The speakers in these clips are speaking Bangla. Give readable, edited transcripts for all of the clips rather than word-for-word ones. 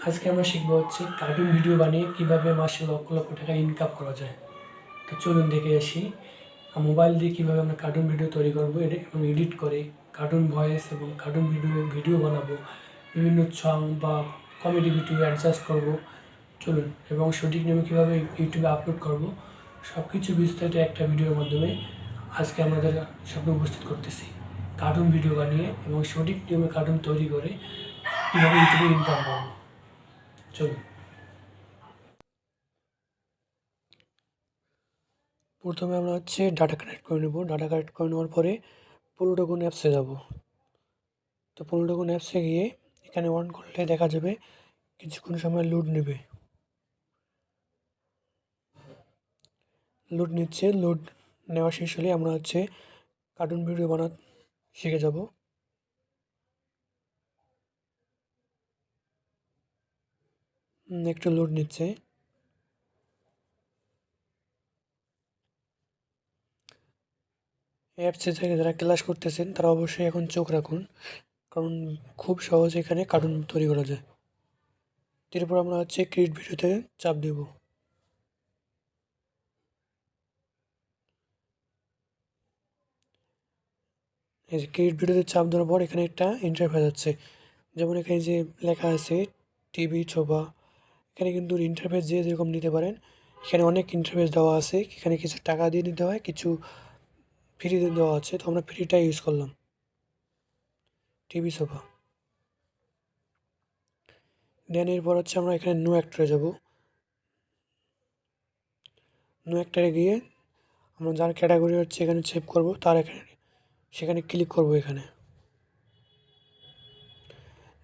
আজকে আমরা শিখবো হচ্ছে কার্টুন ভিডিও বানিয়ে কীভাবে মাসে লক্ষ লক্ষ টাকা ইনকাম করা যায়। তো চলুন দেখে আসি মোবাইল দিয়ে কীভাবে আমরা কার্টুন ভিডিও তৈরি করবো এবং এডিট করে কার্টুন ভয়েস এবং কার্টুন ভিডিও বানাবো, বিভিন্ন সং বা কমেডি ভিডিও অ্যাডজাস্ট করবো। চলুন, এবং সঠিক নিয়মে কীভাবে ইউটিউবে আপলোড করবো সব কিছু বিস্তারিত একটা ভিডিওর মাধ্যমে আজকে আমাদের সামনে উপস্থিত করতেছি। কার্টুন ভিডিও বানিয়ে এবং সঠিক নিয়মে কার্টুন তৈরি করে কীভাবে ইউটিউবে ইনকাম করবো। চলুন, প্রথমে আমরা হচ্ছে ডাটা কানেক্ট করে নেব। ডাটা কানেক্ট করে নেওয়ার পরে পোলোডগন অ্যাপসে যাব। তো পোলোডগন অ্যাপসে গিয়ে এখানে অন করলে দেখা যাবে কিছুক্ষণ সময় লোড নেবে। লোড নিচ্ছে, লোড নেওয়া শেষ হলে আমরা হচ্ছে কার্টুন ভিডিও বানাতে শিখে যাব। একটু লোড নিচ্ছে। অ্যাপসে থেকে যারা ক্লাস করতেছেন তারা অবশ্যই এখন চোখ রাখুন, কারণ খুব সহজে এখানে কার্টুন তৈরি করা যায়। এরপর আমরা হচ্ছে ক্রিয়েট ভিডিওতে চাপ দেব। এই যে ক্রিয়েট ভিডিওতে চাপ দেওয়ার পর এখানে একটা ইন্টারফেস আছে, যেমন এখানে যে লেখা আছে টিভি ছোপা। এখানে কিন্তু ইন্টারফেস যে যেরকম নিতে পারেন। এখানে অনেক ইন্টারফেস দেওয়া আছে, এখানে কিছু টাকা দিয়ে নিতে হয়, কিছু ফ্রিতে দেওয়া আছে। তো আমরা ফ্রিটা ইউজ করলাম, টিভি সোফা। দেন এরপর হচ্ছে আমরা এখানে নো অ্যাক্টরে যাব। নো অ্যাক্টরে গিয়ে আমরা যার ক্যাটাগরি হচ্ছে এখানে সেভ করব, তার এখানে সেখানে ক্লিক করব। এখানে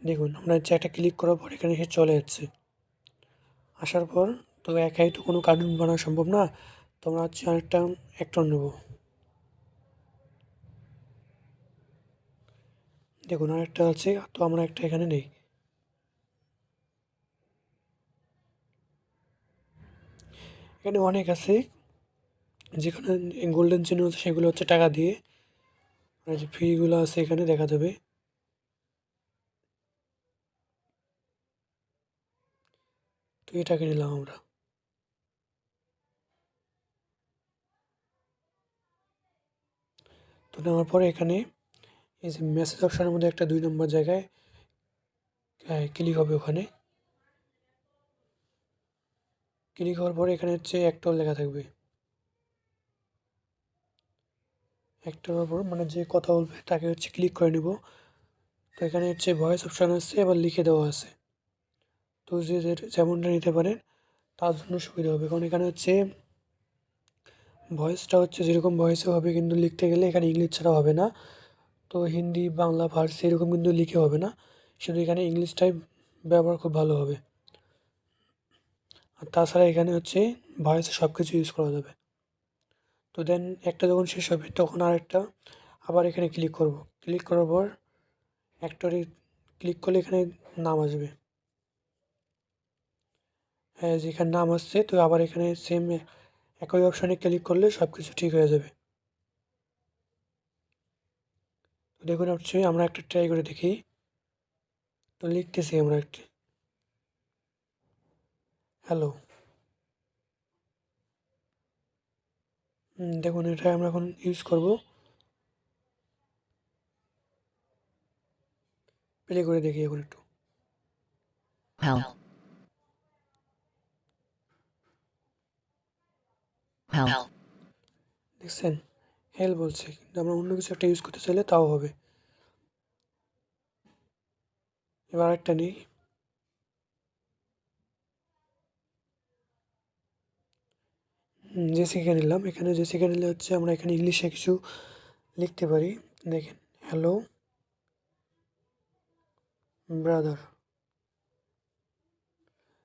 দেখুন, আমরা হচ্ছে একটা ক্লিক করার পর এখানে এসে চলে যাচ্ছে। আসার পর তো একাই তো কোনো কার্টুন বানানো সম্ভব না, তো আমরা হচ্ছে আরেকটা অ্যাক্টর নেব। দেখুন আরেকটা আছে, তো আমরা একটা এখানে নেই। এখানে অনেক আছে, যেখানে গোল্ডেন চ্যানেল আছে সেগুলো হচ্ছে টাকা দিয়ে, আর যে ফ্রিগুলো আছে এখানে দেখা যাবে। তো এটাকে নিলাম আমরা। তো নেওয়ার পরে এখানে এই যে মেসেজ অপশনের মধ্যে একটা 2 নম্বর জায়গায় ক্লিক হবে। ওখানে ক্লিক হওয়ার পরে এখানে হচ্ছে অ্যাক্টর লেখা থাকবে। অ্যাক্টরের উপর মানে যে কথা বলবে তাকে হচ্ছে ক্লিক করে নেব। তো এখানে হচ্ছে ভয়েস অপশান আছে, আবার লিখে দেওয়া আছে। তো যে যেমনটা নিতে পারেন তার জন্য সুবিধা হবে, কারণ এখানে হচ্ছে ভয়েসটা হচ্ছে যেরকম ভয়েসে হবে, কিন্তু লিখতে গেলে এখানে ইংলিশ ছাড়া হবে না। তো হিন্দি, বাংলা, ফার্সি এরকম কিন্তু লিখে হবে না, শুধু এখানে ইংলিশটাই ব্যবহার খুব ভালো হবে। আর তাছাড়া এখানে হচ্ছে ভয়েসে সব কিছু ইউজ করা যাবে। তো দেন একটা যখন শেষ হবে তখন আরেকটা আবার এখানে ক্লিক করব। ক্লিক করার পর অ্যাক্টরে ক্লিক করলে এখানে নাম আসবে। হ্যাঁ, যেখানে নাম আসছে, তো আবার এখানে সেম একই অপশানে ক্লিক করলে সব কিছু ঠিক হয়ে যাবে। তো দেখুন হচ্ছে আমরা একটা ট্রাই করে দেখি। তো লিখতেছি আমরা একটি হ্যালো। দেখুন এটা আমরা এখন ইউজ করব। প্লে করে দেখি এখন একটু। Help. Help. দেখছেন, হেল্প বলছে, কিন্তু আমরা অন্য কিছু একটা ইউজ করতে চাইলে তাও হবে। এবার আরেকটা নিই। জেসিকা নিলাম। এখানে জেসিকা নিলে হচ্ছে আমরা এখানে ইংলিশে কিছু লিখতে পারি। দেখেন, হ্যালো ব্রাদার।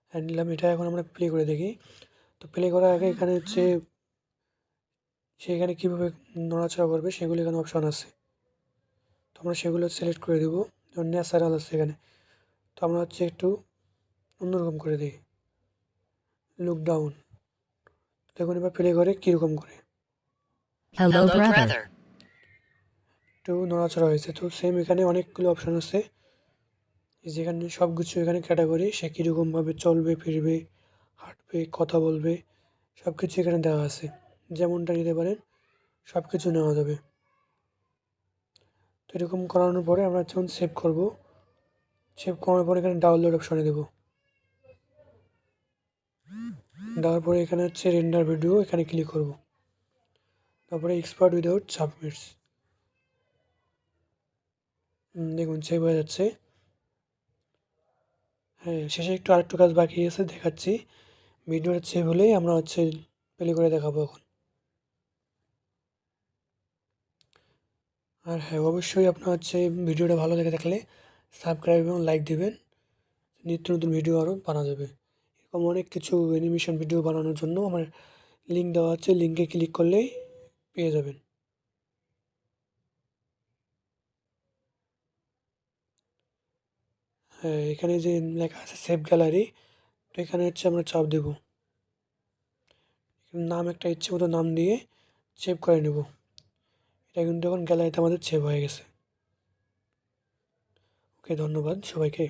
হ্যাঁ নিলাম। এটা এখন আমরা প্লে করে দেখি। তো প্লে করার আগে এখানে হচ্ছে সে এখানে কীভাবে নড়াচড়া করবে সেগুলো এখানে অপশান আছে, তো আমরা সেগুলো সিলেক্ট করে দেবো। যেমন ন্যাচারাল আছে এখানে, তো আমরা হচ্ছে একটু অন্যরকম করে দিই, লুক ডাউন। দেখুন এবার প্লে করে কীরকম করে। Hello, brother. একটু নড়াচড়া হয়েছে। তো সেম এখানে অনেকগুলো অপশান আছে, যেখানে সব কিছু এখানে ক্যাটাগরি, সে কীরকমভাবে চলবে, ফিরবে, হাঁটবে, কথা বলবে, সব কিছু এখানে দেওয়া আছে। যেমনটা নিতে পারেন সব কিছু নেওয়া যাবে। তো এরকম করানোর পরে আমরা যখন সেভ করব, সেভ করার পরে এখানে ডাউনলোড অপশনে দেবো। দেওয়ার পরে এখানে হচ্ছে রেন্ডার ভিডিও, এখানে ক্লিক করব। তারপরে এক্সপার্ট উইদাউট সাবমিটস, দেখুন সেভ হয়ে যাচ্ছে। হ্যাঁ, শেষে একটু আরেকটু কাজ বাকি আছে, দেখাচ্ছি। ভিডিওটা সেভ হলেই আমরা হচ্ছে প্লে করে দেখাবো এখন। আর হ্যাঁ, অবশ্যই আপনার হচ্ছে ভিডিওটা ভালো লেগে থাকলে সাবস্ক্রাইব এবং লাইক দিবেন। নিত্য নতুন ভিডিও আরও বানা যাবে। এরকম অনেক কিছু অ্যানিমেশন ভিডিও বানানোর জন্য আমার লিঙ্ক দেওয়া আছে, লিঙ্কে ক্লিক করলেই পেয়ে যাবেন। হ্যাঁ, এখানে যে লেখা আছে সেভ গ্যালারি, তো এখানে হচ্ছে আমরা চাপ দেব। নাম একটা ইচ্ছে মতো নাম দিয়ে সেভ করে নেব। এটা কিন্তু এখন গ্যালারিতে আমাদের সেভ হয়ে গেছে। ওকে, ধন্যবাদ সবাইকে।